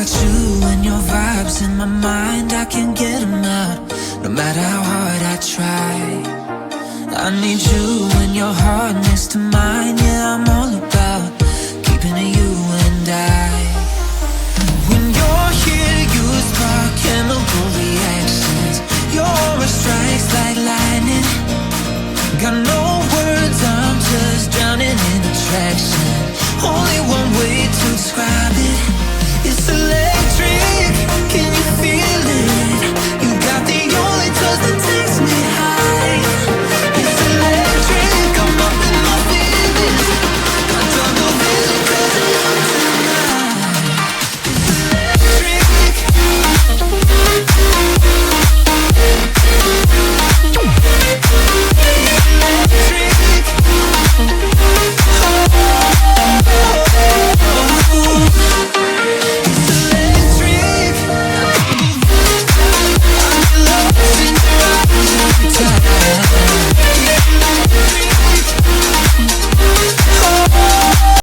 got you and your vibes in my mind, I can't get them out, no matter how hard I try. I need you and your heart next to mine, yeah, I'm all about keeping it you and I. When you're here, you spark chemical reactions. Your aura strikes like lightning. Got no words, I'm just drowning in attraction. Only one way to describe it. It's electric, can you feel it? You got the only touch that takes me high. It's electric, I'm up in my feelings. I don't know really 'cause I'm up tonight. It's electric.